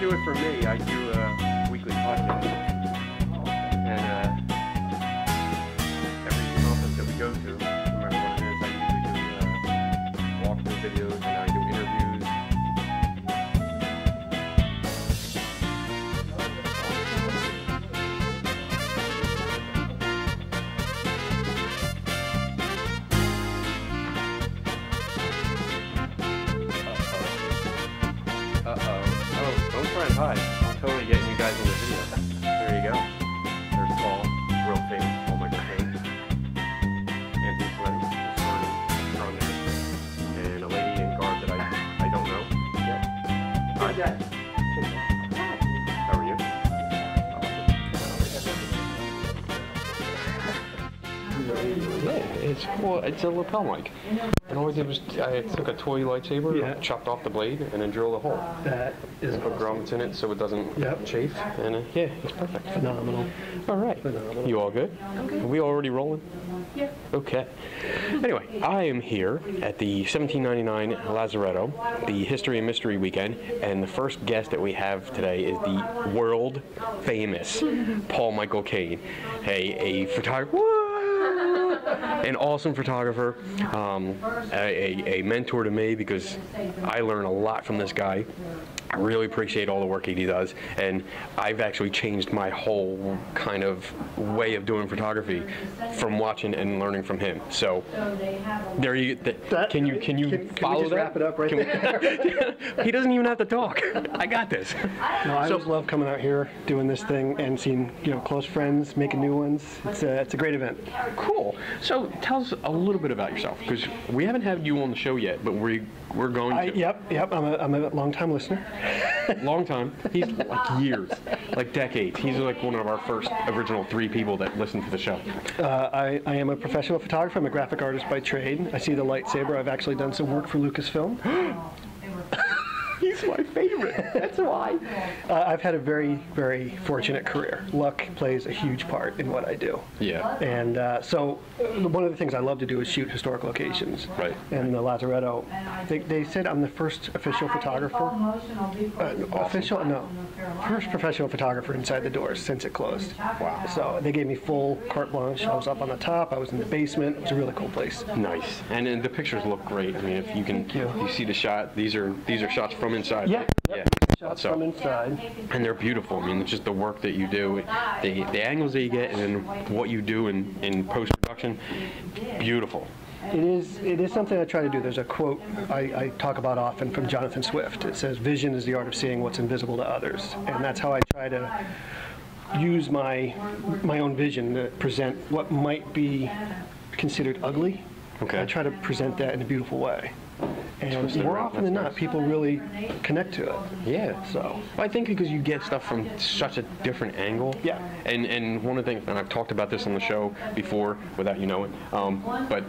do it for me. I do a weekly podcast. And every conference that we go to, no matter what it is, I usually do walkthrough videos and I do interviews. Oh, don't try and hide. I'm totally getting you guys in the video. There you go. There's Paul, real famous Paul Michael Kane. Anthony Selletti, on there. And a lady in garb that I don't know yet. Hi. How are you? Yeah, it's a lapel mic. And all I did was I took a toy lightsaber, chopped off the blade, and then drilled a hole. That is put grommets in it so it doesn't chafe. And yeah, it's perfect. Phenomenal. All right. Phenomenal. You all good? Okay. Are we already rolling? Yeah. Okay. Anyway, I am here at the 1799 Lazaretto, the History and Mystery weekend, and the first guest that we have today is the world famous Paul Michael Kane, a photographer. An awesome photographer, a mentor to me because I learn a lot from this guy. I really appreciate all the work he does, and I've actually changed my whole kind of way of doing photography from watching and learning from him. So there you can you follow we just that? Wrap it up right there. He doesn't even have to talk. I got this. No, I always love coming out here, doing this thing, and seeing close friends, making new ones. It's a great event. Cool. So tell us a little bit about yourself, because we haven't had you on the show yet, but we're going to. Yep. I'm a long-time listener. Long time. He's like years, like decades. He's like one of our first original 3 people that listened to the show. I am a professional photographer. I'm a graphic artist by trade. I see the lightsaber. I've actually done some work for Lucasfilm. He's my favorite. That's why. I've had a very, very fortunate career. Luck plays a huge part in what I do. Yeah. And so one of the things I love to do is shoot historic locations. Right. And the Lazaretto, they said I'm the first official photographer. First professional photographer inside the doors since it closed. Wow. So they gave me full carte blanche. I was up on the top. I was in the basement. It was a really cool place. Nice. And the pictures look great. I mean, if you can, you see the shot. These are shots from inside. Yeah. Yeah. Shots from inside. And they're beautiful. I mean, it's just the work that you do, the angles that you get, and then what you do in post-production. Beautiful. It is something I try to do. There's a quote I talk about often from Jonathan Swift. It says, "Vision is the art of seeing what's invisible to others." And that's how I try to use my own vision to present what might be considered ugly. Okay. I try to present that in a beautiful way. And more often than not, people really connect to it. Yeah. So I think because you get stuff from such a different angle. Yeah. And one of the things, and I've talked about this on the show before without you knowing, but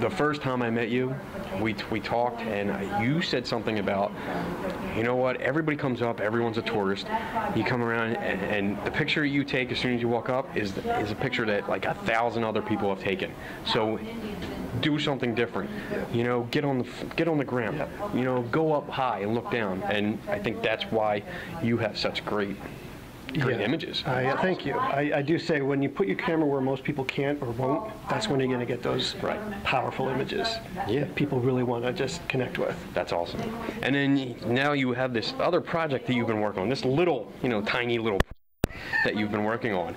the first time I met you, we talked, and you said something about, you know what, everybody comes up, everyone's a tourist. You come around, and the picture you take as soon as you walk up is a picture that like 1,000 other people have taken. So do something different. Get on the ground. Go up high and look down. And I think that's why you have such great images. Thank you. I do say when you put your camera where most people can't or won't, that's when you're going to get those powerful images. Yeah. That people really want to just connect with. That's awesome. And then now you have this other project that you've been working on. This little, tiny little that you've been working on.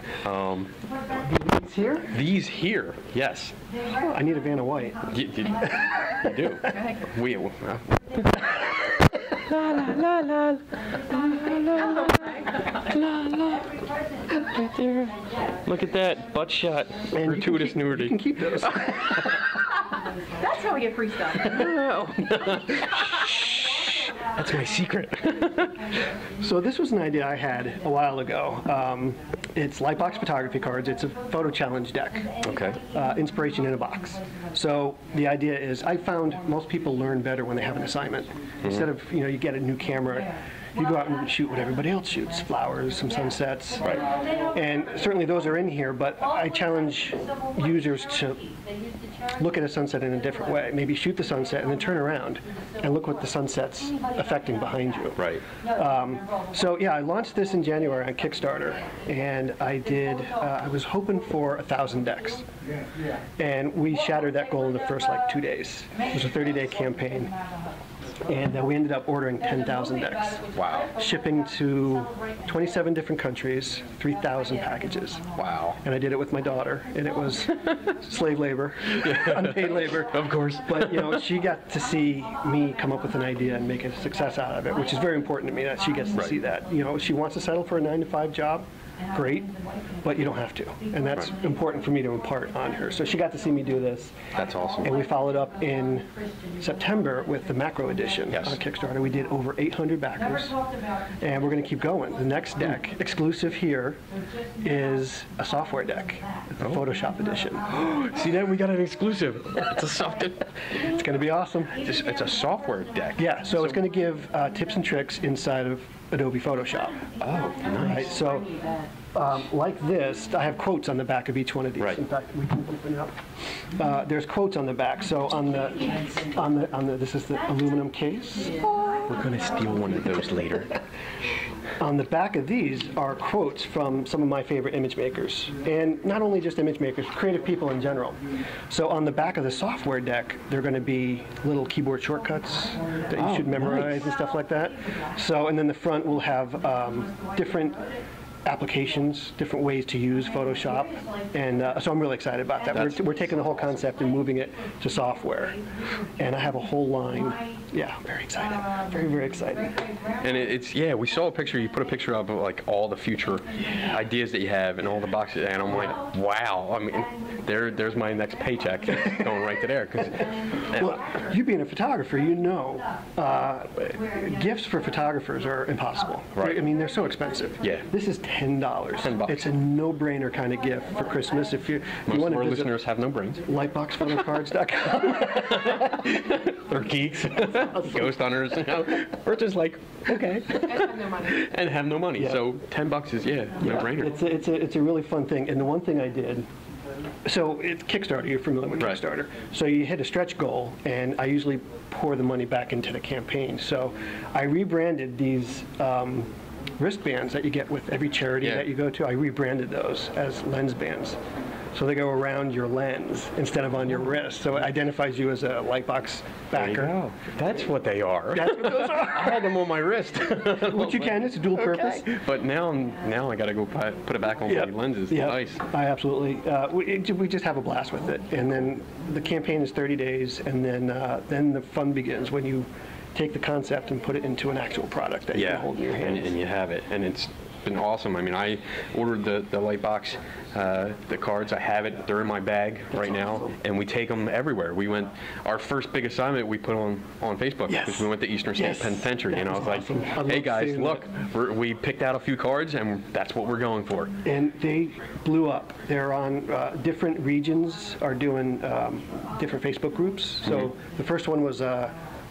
These here? These here, yes. Oh, I need a van of white. You do. We. La la la la la la. Right there. Look at that butt shot. And gratuitous nudity. You can keep those. That's how we get free stuff. That's my secret. So this was an idea I had a while ago. It's Lightbox photography cards. It's a photo challenge deck. Okay. Inspiration in a box. So the idea is I found most people learn better when they have an assignment. Instead of, you get a new camera, you go out and shoot what everybody else shoots, flowers, some sunsets. Right. And certainly those are in here, but I challenge users to look at a sunset in a different way. Maybe shoot the sunset and then turn around and look what the sunset's affecting behind you. Right. So yeah, I launched this in January on Kickstarter, and I was hoping for 1,000 decks. And we shattered that goal in the first like 2 days. It was a 30-day campaign. And we ended up ordering 10,000 decks. Wow. Shipping to 27 different countries, 3,000 packages. Wow. And I did it with my daughter, and it was slave labor, unpaid labor. Of course. But, you know, she got to see me come up with an idea and make a success out of it, which is very important to me, that she gets to see that. You know, she wants to settle for a 9-to-5 job. Great, but you don't have to, and that's important for me to impart on her. So she got to see me do this. That's awesome. And we followed up in September with the macro edition Yes. on Kickstarter. We did over 800 backers, and we're going to keep going. The next deck, exclusive here, is a software deck, the Photoshop edition. See that? We got an exclusive. It's a software. It's going to be awesome. It's a software deck. Yeah, so it's going to give tips and tricks inside of Adobe Photoshop. Oh, nice. Right, so like this, I have quotes on the back of each one of these. Right. In fact, we can open it up. There's quotes on the back. So on the this is the aluminum case. We're going to steal one of those later. On the back of these are quotes from some of my favorite image makers, and not only just image makers, creative people in general. So on the back of the software deck, there are going to be little keyboard shortcuts that you should memorize and stuff like that. So, and then the front will have different applications, different ways to use Photoshop, and so I'm really excited about that. We're taking the whole concept and moving it to software, and I have a whole line. Yeah, I'm very excited. Very, very excited. And it's we saw a picture. You put a picture up of like all the future ideas that you have and all the boxes, and I'm like, wow. I mean, there's my next paycheck going right to there. Well, you being a photographer, you know, gifts for photographers are impossible. Right. I mean, they're so expensive. Yeah. This is $10. $10. It's a no-brainer kind of gift for Christmas. If you Most want of to our visit listeners have no brains. lightboxphotocards.com. They're geeks, ghost hunters, you know. We're just like, okay. And have no money. And have no money. Yeah. So $10 is no-brainer. It's a really fun thing. And the one thing I did. So it's Kickstarter, you're familiar with Right. Kickstarter. So you hit a stretch goal, and I usually pour the money back into the campaign. So I rebranded these wristbands that you get with every charity that you go to. I rebranded those as lens bands. So they go around your lens instead of on your wrist. So it identifies you as a Lightbox backer. There you go. That's what they are. That's what those are. I had them on my wrist. Which you can, it's a dual purpose. But now I got to go put it back on my lenses. Yeah, Nice. I absolutely. We just have a blast with it, and then the campaign is 30 days, and then the fun begins when you take the concept and put it into an actual product that you can hold in your hands. And you have it, and it's been awesome. I mean, I ordered the Lightbox, the cards. I have it. They're in my bag right now, and we take them everywhere. We went. Our first big assignment we put on Facebook because we went to Eastern State Penitentiary, and I was like, "Hey guys, look, we picked out a few cards, and that's what we're going for." And they blew up. They're on different regions are doing different Facebook groups. So the first one was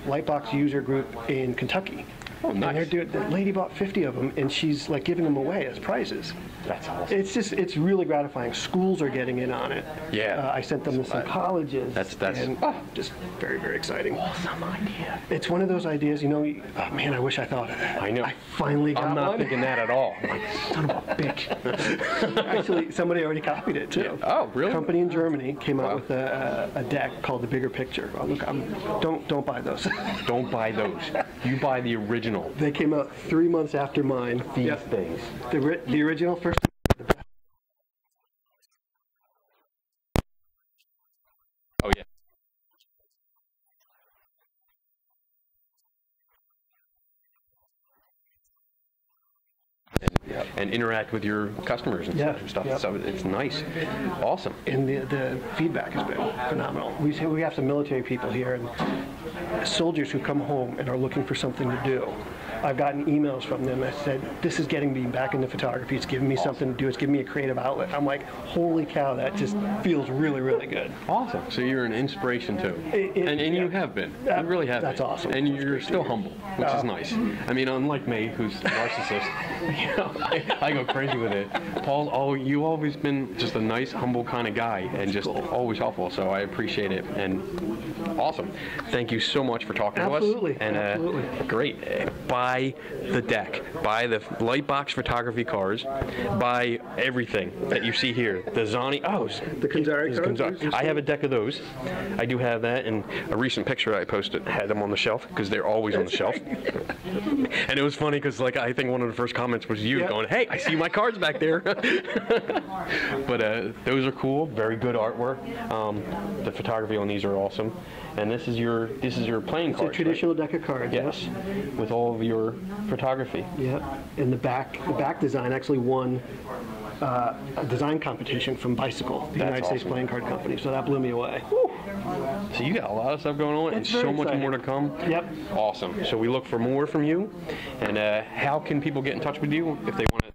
Lightbox user group in Kentucky. Oh, nice. And they're doing, the lady bought 50 of them, and she's like giving them away as prizes. That's awesome. It's really gratifying. Schools are getting in on it. Yeah. I sent them to some colleges. That's and, just very, very exciting. Awesome idea. It's one of those ideas, you know, man, I wish I thought of that. I know. I finally got I'm not one. thinking that at all. I'm like, son of a bitch. Actually, somebody already copied it too. Oh, really? A company in Germany came out with a deck called The Bigger Picture. Oh, look, don't buy those. Don't buy those. You buy the original. They came out 3 months after mine. These things. The original first. Oh yeah. And interact with your customers and stuff. Yeah. So it's nice. Awesome. And the feedback has been phenomenal. We have some military people here and soldiers who come home and are looking for something to do. I've gotten emails from them that said, this is getting me back into photography. It's giving me something to do. It's giving me a creative outlet. I'm like, holy cow, that just feels really, really good. Awesome. So you're an inspiration too. And you have been. You really have been. That's awesome. And you're still humble, which is nice. I mean, unlike me, who's a narcissist, you know, I go crazy with it. Paul, you've always been just a nice, humble kind of guy and just always helpful. So I appreciate it. And awesome. Thank you so much for talking to us. And absolutely. Great. Buy the deck. Buy the Lightbox photography cars. Buy everything that you see here. The Zani. Oh, the Kanzari cards. I have a deck of those. I do have that, and a recent picture I posted had them on the shelf because they're always on the shelf. And it was funny because, like, I think one of the first comments was you going, "Hey, I see my cards back there." But those are cool. Very good artwork. The photography on these are awesome. And this is your playing cards. It's a traditional deck of cards. Yes, with all of your photography. Yeah, and the back design actually won a design competition from Bicycle, the United States Playing Card Company. So that blew me away. Woo. So you got a lot of stuff going on, and so much more to come. Yep. Awesome. So we look for more from you. And how can people get in touch with you if they want to?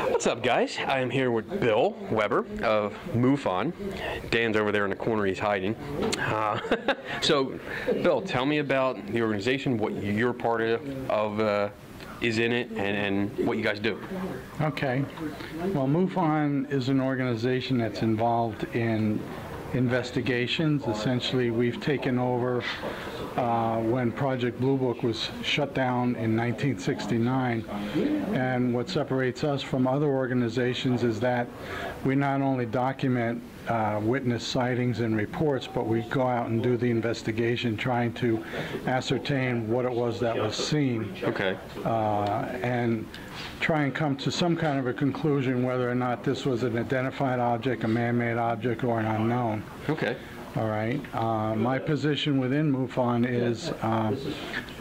What's up, guys? I am here with Bill Weber of MUFON. Dan's over there in the corner, he's hiding. So, Bill, tell me about the organization, what you're part of is in it, and what you guys do. Okay. Well, MUFON is an organization that's involved in investigations. Essentially, we've taken over when Project Blue Book was shut down in 1969. And what separates us from other organizations is that we not only document witness sightings and reports, but we go out and do the investigation trying to ascertain what it was that was seen. Okay. And try and come to some kind of a conclusion whether or not this was an identified object, a man-made object, or an unknown. Okay. All right. My position within MUFON is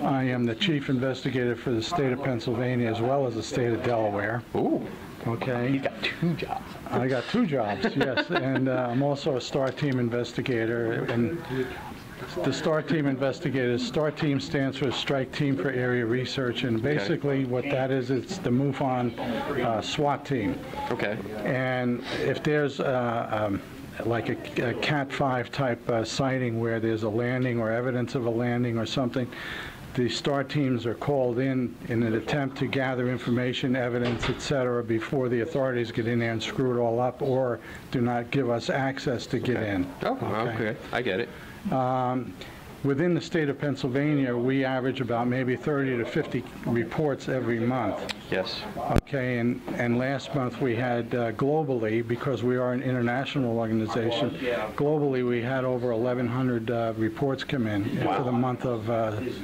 I am the chief investigator for the state of Pennsylvania as well as the state of Delaware. Ooh. Okay. You got 2 jobs. I got 2 jobs, yes. And I'm also a STAR team investigator. And the STAR team investigator, STAR team stands for Strike Team for Area Research. And basically what that is, it's the MUFON SWAT team. Okay. And if there's like a Cat 5 type sighting where there's a landing or evidence of a landing or something, the STAR teams are called in an attempt to gather information, evidence, etc., before the authorities get in there and screw it all up or do not give us access to get in. Oh, okay. I get it. Within the state of Pennsylvania, we average about maybe 30 to 50 reports every month. Yes. Okay, and last month we had globally, because we are an international organization, globally we had over 1,100 reports come in for the month of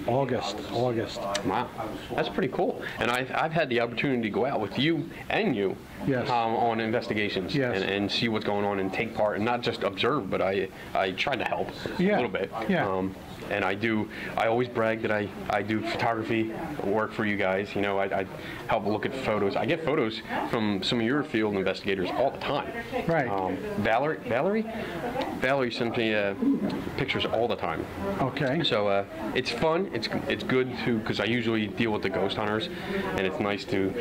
August. Wow, that's pretty cool. And I've had the opportunity to go out with you and you on investigations and see what's going on and take part and not just observe, but I try to help a little bit. And I always brag that I do photography work for you guys. You know, I help look at photos. I get photos from some of your field investigators all the time. Right. Valerie sends me pictures all the time. Okay. So it's fun. It's good too, because I usually deal with the ghost hunters, and it's nice to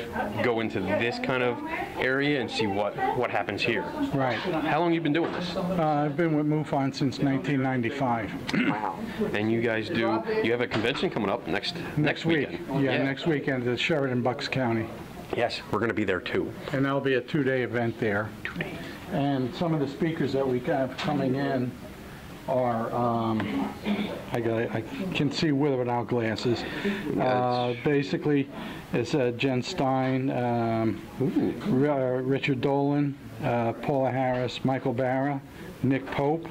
go into this kind of area and see what happens here. Right. How long have you been doing this? I've been with MUFON since 1995. Wow. And you guys you have a convention coming up next week. weekend. Yeah, next weekend at Sheridan, Bucks County. Yes, we're going to be there too. And that'll be a 2-day event there. 2 days. And some of the speakers that we have coming in are, I can see with or without glasses. Basically, it's Jen Stein, Richard Dolan, Paula Harris, Michael Barra, Nick Pope,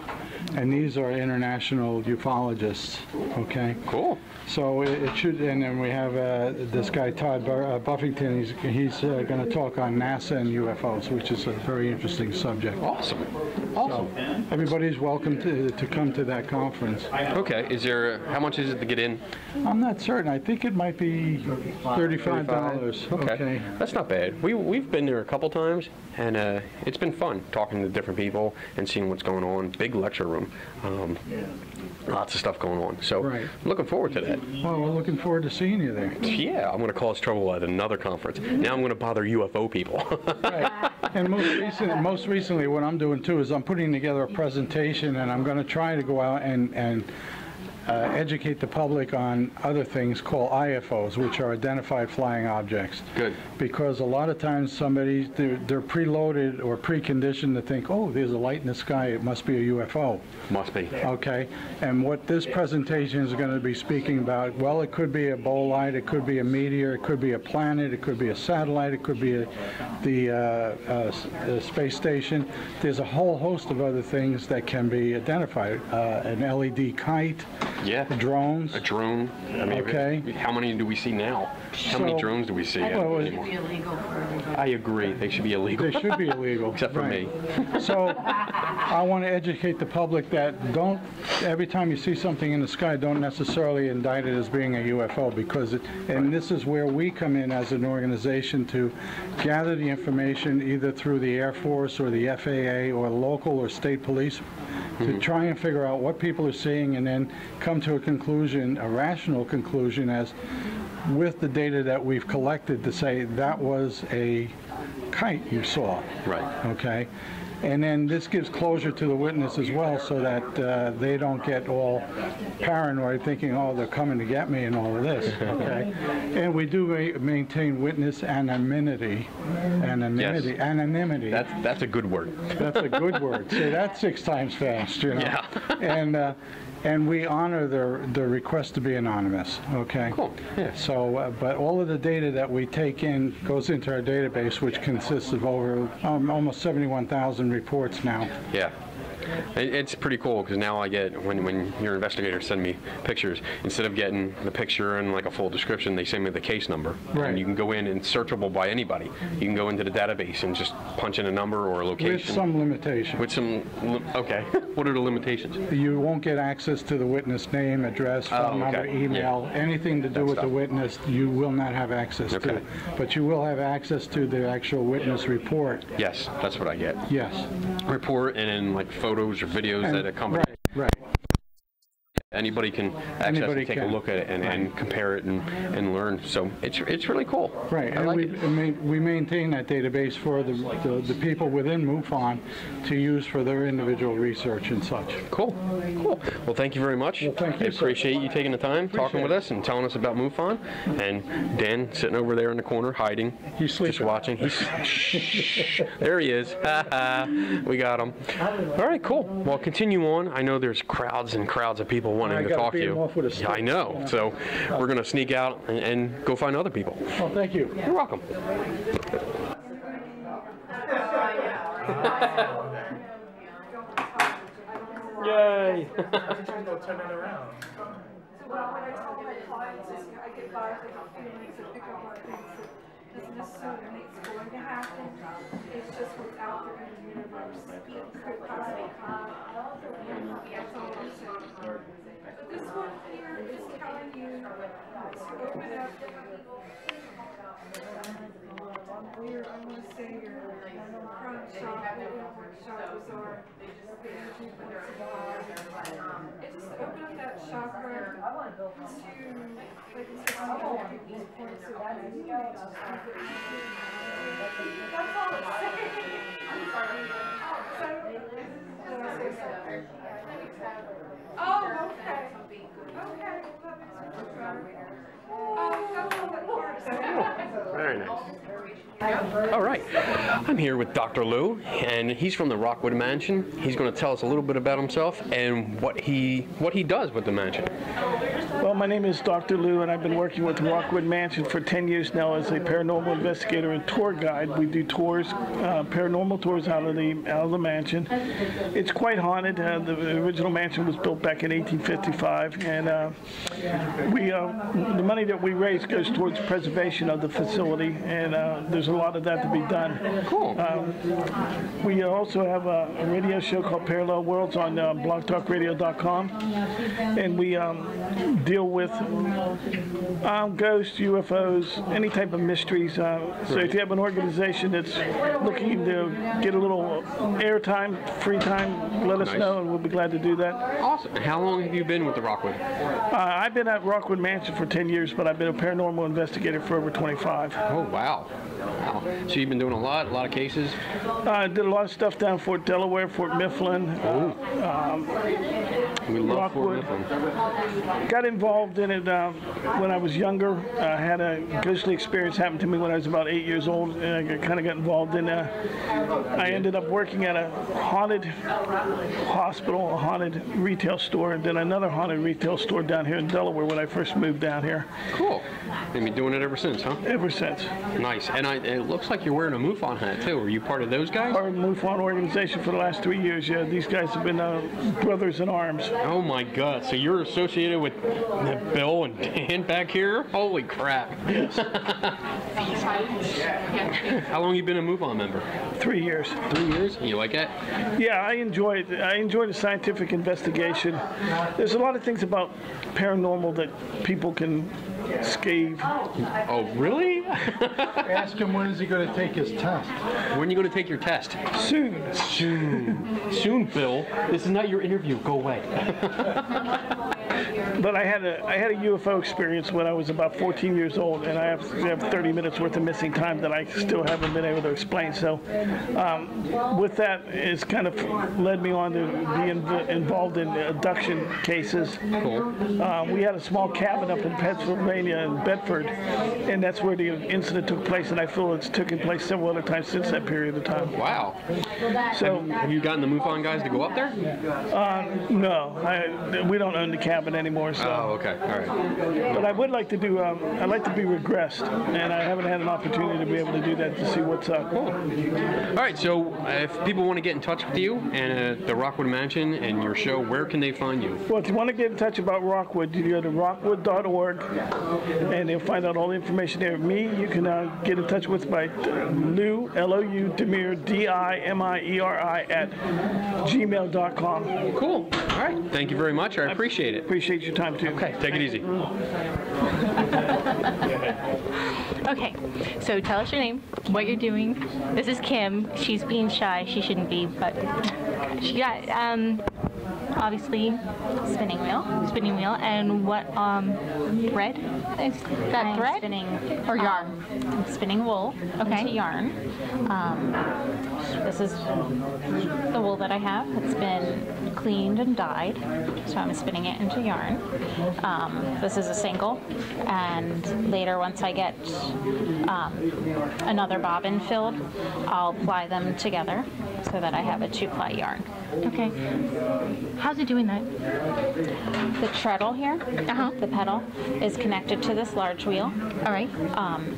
and these are international ufologists, okay? Cool. So it should, and then we have this guy, Todd Buffington, he's going to talk on NASA and UFOs, which is a very interesting subject. Awesome. Awesome. So everybody's welcome to come to that conference. Okay. Is there, how much is it to get in? I'm not certain. I think it might be $35. Okay. That's not bad. We've been there a couple times, and it's been fun talking to different people and seeing what's going on. Big lecture room. Lots of stuff going on. So Right. I'm looking forward to that. Well, we're looking forward to seeing you there. Yeah, I'm going to cause trouble at another conference. Now I'm going to bother UFO people. Right. And most recently, what I'm doing too is I'm putting together a presentation, and I'm going to try to go out and educate the public on other things called IFOs, which are identified flying objects. Good. Because a lot of times they're preloaded or preconditioned to think, oh, there's a light in the sky, it must be a UFO. Must be. Okay, and what this presentation is going to be speaking about, well, it could be a bolide, it could be a meteor, it could be a planet, it could be a satellite, it could be the space station. There's a whole host of other things that can be identified. An LED kite, Yeah. drones. A drone. I mean, Okay. How many do we see now? How many So- drones do we see Well, anymore? I agree. They should be illegal. They should be illegal. Except for right. me. So I want to educate the public that every time you see something in the sky, don't necessarily indict it as being a UFO, because and this is where we come in as an organization to gather the information either through the Air Force or the FAA or local or state police to try and figure out what people are seeing, and then come to a conclusion, a rational conclusion, as with the data that we've collected, to say that was a kite you saw. Right. Okay. And then this gives closure to the witness as well, so that they don't get all paranoid thinking, oh, they're coming to get me and all of this. Okay. And we do maintain witness anonymity. Yes. Anonymity. That's a good word. That's a good word. Say that 6 times fast, you know. Yeah. And we honor the request to be anonymous, okay? Cool, yeah. So, but all of the data that we take in goes into our database, which consists of over almost 71,000 reports now. Yeah. It's pretty cool, because now I get, when your investigators send me pictures, instead of getting the picture and like a full description, they send me the case number. Right. And you can go in and searchable by anybody. You can go into the database and just punch in a number or a location. With some limitation. With some, okay. What are the limitations? You won't get access to the witness name, address, phone okay. number, email, anything to do That with the stuff. witness, you will not have access to. Okay. But you will have access to the actual witness report. Yes, that's what I get. Yes. Report and then like photos or videos that accompany. Right. Anybody can access Anybody and take a can. look at it and compare it and learn. So it's really cool. Right, I and like we maintain that database for the people within MUFON to use for their individual research and such. Cool. Cool. Well, thank you very much. Well, thank you, I sir. appreciate you taking the time, talking with it. us, and telling us about MUFON. And Dan sitting over there in the corner, hiding. He's sleeping. Just watching. There he is. We got him. All right, cool. Well, continue on. I know there's crowds and crowds of people wanting I to gotta talk to beat 'em you. off with a Yeah, I stick. know. Yeah. So we're going to sneak out and go find other people. Well, thank you. You're welcome. Yay! Turn it around. So what I tell my clients is I get by with the feelings and pick up on things that doesn't necessarily mean it's going to happen. It's just what's out there in the universe. It could possibly come. That's all I'm saying. But this one here is telling you to open up your, I'm going to say your front shop, whatever chakras are, the energy points involved. And just open up that chakra to, like it's just these points of energy. That's all it's saying. I'm sorry. Did I say something? Oh, okay. Okay, well, that makes me feel better. That's all that part is saying. Very nice. All right, I'm here with Dr. Lou, and he's from the Rockwood Mansion. He's going to tell us a little bit about himself and what he does with the mansion. Well, my name is Dr. Lou, and I've been working with Rockwood Mansion for 10 years now as a paranormal investigator and tour guide. We do tours, paranormal tours out of the mansion. It's quite haunted. The original mansion was built back in 1855, and the money that we raise goes towards preservation of the facility, and there's a lot of that to be done. Cool. We also have a radio show called Parallel Worlds on blogtalkradio.com, and we deal with ghosts, UFOs, any type of mysteries. So if you have an organization that's looking to get a little airtime, free time, let us know, and we'll be glad to do that. Awesome. How long have you been with the Rockwood? I've been at Rockwood Mansion for 10 years, but I've been a paranormal investigator for over 25. Oh, wow. Wow. So you've been doing a lot of cases? I did a lot of stuff down Fort Delaware, Fort Mifflin. We love Rockwood. Fort Mifflin. Got involved in it when I was younger. I had a ghostly experience happen to me when I was about 8 years old, and I kind of got involved in I ended up working at a haunted hospital, a haunted retail store, and then another haunted retail store down here in Delaware when I first moved down here. Cool. You've been doing it ever since, huh? Ever since. Nice. And it looks like you're wearing a MUFON hat, too. Are you part of those guys? Part of the MUFON organization for the last 3 years, yeah. These guys have been brothers in arms. Oh, my God. So you're associated with Bill and Dan back here? Holy crap. Yes. How long have you been a MUFON member? 3 years. 3 years? You like it? Yeah, I enjoy it. I enjoy the scientific investigation. There's a lot of things about paranormal that people can scathe. Oh, really? Ask him when is he going to take his test. When are you going to take your test? Soon. Soon, Bill. This is not your interview. Go away. But I had a UFO experience when I was about 14 years old, and I have 30 minutes worth of missing time that I still haven't been able to explain. So with that, it's kind of led me on to be involved in abduction cases. Cool. We had a small cabin up in Pennsylvania in Bedford, and that's where the incident took place, and I feel it's taken place several other times since that period of time. Wow. So have you gotten the MUFON guys to go up there? no, we don't own the cabin anymore. So. Oh, okay. All right. But I would like to do, I'd like to be regressed, and I haven't had an opportunity to be able to do that to see what's up. Cool. All right, so if people want to get in touch with you and the Rockwood Mansion and your show, where can they find you? Well, if you want to get in touch about Rockwood, you go to rockwood.org, and they'll find out all the information there. Me, you can get in touch with by Lou, L-O-U, Dimir, D-I-M-I-E-R-I, @gmail.com. Cool. All right. Thank you very much. I appreciate it. Appreciate your time, too. Okay. Take it easy. Okay, so tell us your name, what you're doing. This is Kim. She's being shy. She shouldn't be, but she got, obviously, spinning wheel, and what, thread? Is that thread? Spinning, or yarn? I'm spinning wool into yarn. This is the wool that I have. It's been cleaned and dyed, so I'm spinning it into yarn. This is a single, and later once I get another bobbin filled, I'll ply them together so that I have a 2-ply yarn. Okay. How's it doing that? The treadle here, the pedal, is connected to this large wheel. All right.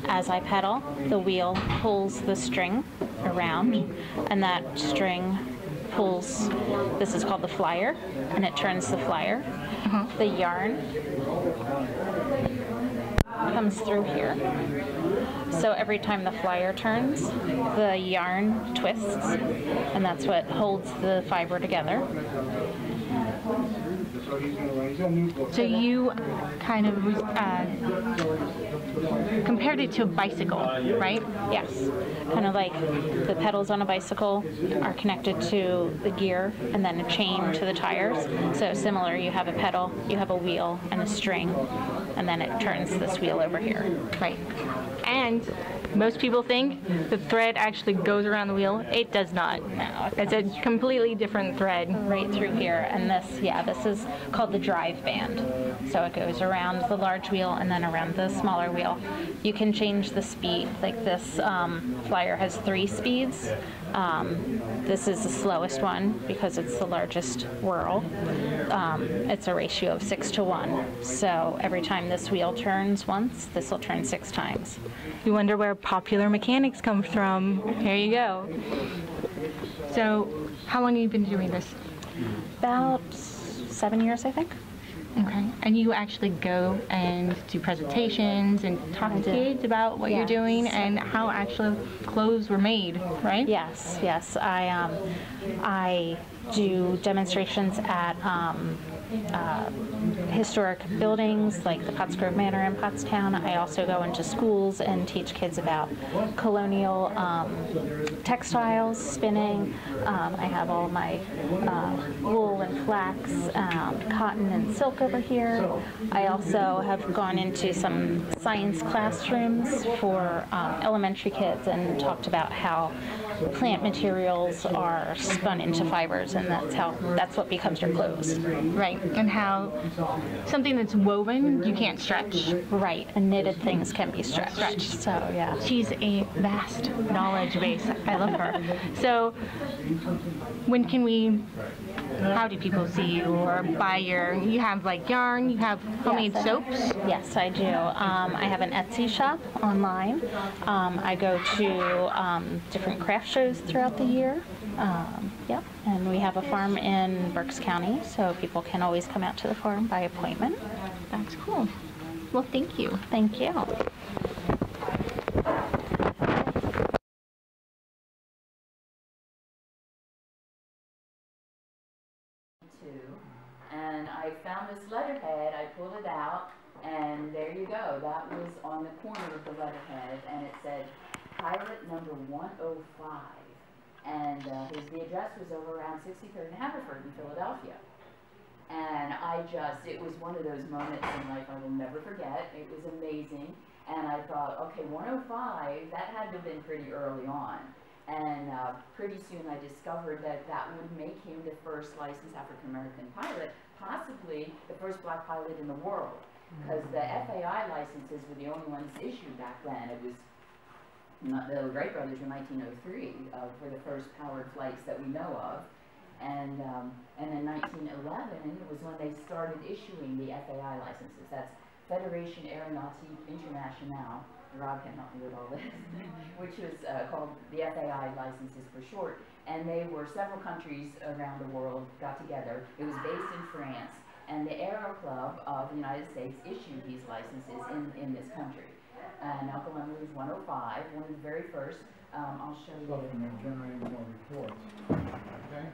As I pedal, the wheel pulls the string around, and that string pulls, this is called the flyer, and it turns the flyer. The yarn comes through here. So every time the flyer turns, the yarn twists, and that's what holds the fiber together. So you kind of compared it to a bicycle, right? Yes. Kind of like the pedals on a bicycle are connected to the gear and then a chain to the tires. So similar, you have a pedal, you have a wheel and a string, and then it turns this wheel over here. Right. And most people think the thread actually goes around the wheel. It does not. No, it's a completely different thread. Right through here, and this is called the drive band. So it goes around the large wheel and then around the smaller wheel. You can change the speed. Like this flyer has 3 speeds. This is the slowest one because it's the largest whirl. It's a ratio of 6 to 1. So every time this wheel turns once, this will turn 6 times. You wonder where popular mechanics come from. Here you go. So, how long have you been doing this? About 7 years, I think. Okay. And you actually go and do presentations and talk to kids about what you're doing and how actual clothes were made, right? Yes, yes. I do demonstrations at historic buildings like the Pottsgrove Manor in Pottstown. I also go into schools and teach kids about colonial textiles, spinning. I have all my wool and flax, cotton and silk over here. I also have gone into some science classrooms for elementary kids and talked about how plant materials are spun into fibers, and that's what becomes your clothes. Right, and how something that's woven you can't stretch. Right, and knitted things can be stretched. So yeah, She's a vast knowledge base. I love her. So, how do people see you or buy you have like yarn, you have homemade Yes, soaps? Yes, I do. I have an Etsy shop online. I go to different craft shows throughout the year. Yep, and we have a farm in Berks County, so people can always come out to the farm by appointment. That's cool. Well, thank you. Thank you. And I found this letterhead, I pulled it out, and there you go. That was on the corner of the letterhead, and it said pilot number 105. And the address was over around 63rd and Haverford in Philadelphia. And it was one of those moments in life I will never forget. It was amazing. And I thought, okay, 105, that had to have been pretty early on. And pretty soon I discovered that would make him the first licensed African-American pilot, possibly the first black pilot in the world. Because the FAI licenses were the only ones issued back then. It was the Wright brothers in 1903 were the first powered flights that we know of. And in 1911, it was when they started issuing the FAI licenses. That's Fédération Aéronautique Internationale. Rob can help me with all this, which was called the FAI licenses for short. And they were several countries around the world got together. It was based in France, and the Aero Club of the United States issued these licenses in this country. And Uncle Emily was 105, one of the very first. I'll show you. And they're generating more reports. Okay?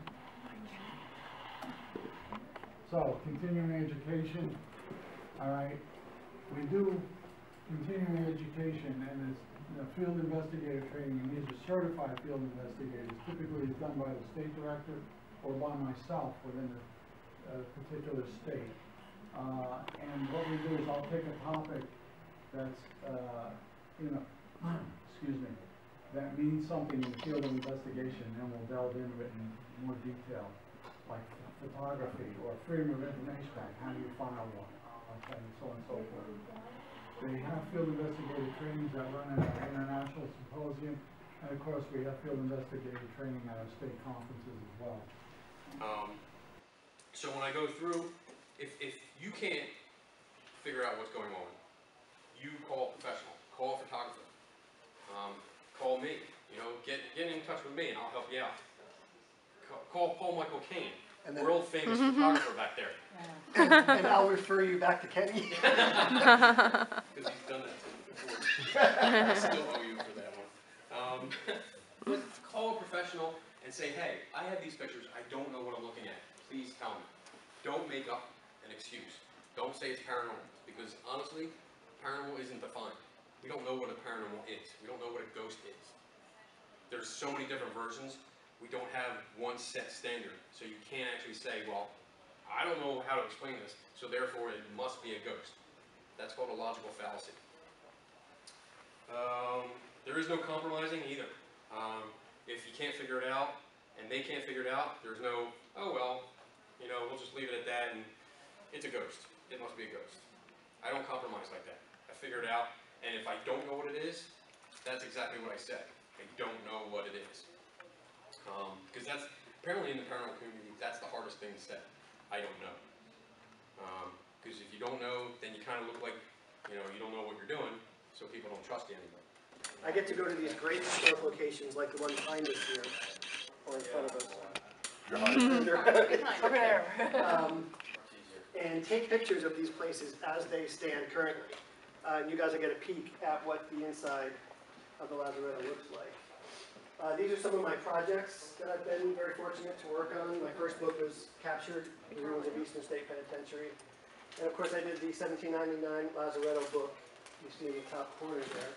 So, continuing education. All right. We do continuing education, and it's field investigator training, and these are certified field investigators. Typically it's done by the state director or by myself within a particular state. And what we do is I'll take a topic that's, excuse me, that means something in the field of investigation, and we'll delve into it in more detail, like photography or Freedom of Information Act, how do you file one, okay, and so on and so forth. They have field investigator trainings that run at our international symposium, and of course we have field investigator training at our state conferences as well. So when I go through, if you can't figure out what's going on, you call a professional, call a photographer, call me, get in touch with me and I'll help you out. Call Paul Michael Kane, world famous photographer back there. And I'll refer you back to Kenny. Because he's done that before. I still owe you for that one. But call a professional and say, hey, I have these pictures, I don't know what I'm looking at. Please tell me. Don't make up an excuse. Don't say it's paranormal, because honestly, paranormal isn't defined. We don't know what a paranormal is. We don't know what a ghost is. There's so many different versions. We don't have one set standard. So you can't actually say, well, I don't know how to explain this, so therefore it must be a ghost. That's called a logical fallacy. There is no compromising either. If you can't figure it out, and they can't figure it out, there's no, oh well, we'll just leave it at that, and it's a ghost. It must be a ghost. I don't compromise like that. I figure it out, and if I don't know what it is, that's exactly what I said. I don't know what it is. Because that's, apparently in the paranormal community, that's the hardest thing to say. I don't know. Because if you don't know, then you kind of look like, you don't know what you're doing, so people don't trust you anymore. I get to go to these great historic locations like the one behind us here, or in front of us. Over there. And take pictures of these places as they stand currently. And you guys will get a peek at what the inside of the Lazaretto looks like. These are some of my projects that I've been very fortunate to work on. My first book was Captured, The Ruins of Eastern State Penitentiary. And of course I did the 1799 Lazaretto book you see in the top corner there.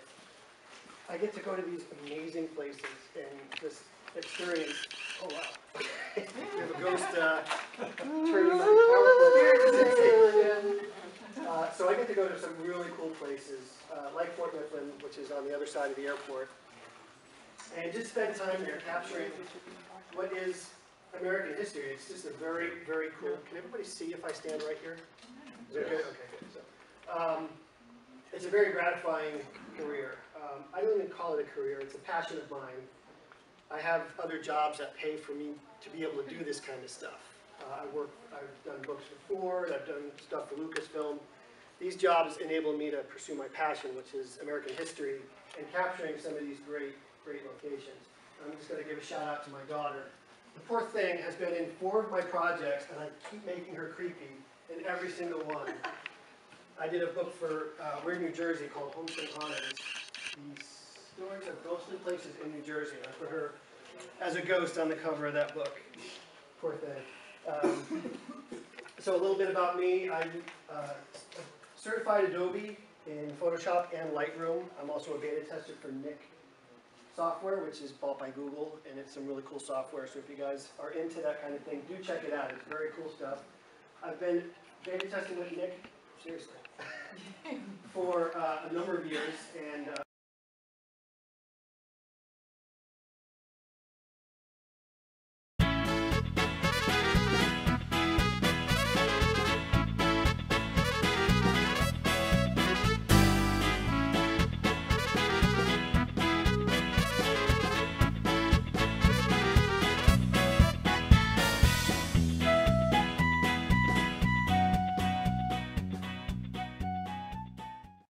I get to go to these amazing places and just experience, oh wow, we have a ghost turning my power. So I get to go to some really cool places, like Fort Mifflin, which is on the other side of the airport, and just spend time there capturing what is American history. It's just a very, very cool. Can everybody see if I stand right here? Is that good? Okay, good. So, it's a very gratifying career. I don't even call it a career. It's a passion of mine. I have other jobs that pay for me to be able to do this kind of stuff. I've done books for Ford. I've done stuff for Lucasfilm. These jobs enable me to pursue my passion, which is American history and capturing some of these great locations. I'm just going to give a shout out to my daughter. The poor thing has been in 4 of my projects, and I keep making her creepy in every single one. I did a book for, we're in New Jersey, called Homestead Hauntings. The stories of ghostly places in New Jersey. And I put her as a ghost on the cover of that book. Poor thing. So a little bit about me. I'm certified Adobe in Photoshop and Lightroom. I'm also a beta tester for Nick software, which is bought by Google, and it's some really cool software. So if you guys are into that kind of thing, do check it out. It's very cool stuff. I've been beta testing with Nick, seriously, for a number of years, and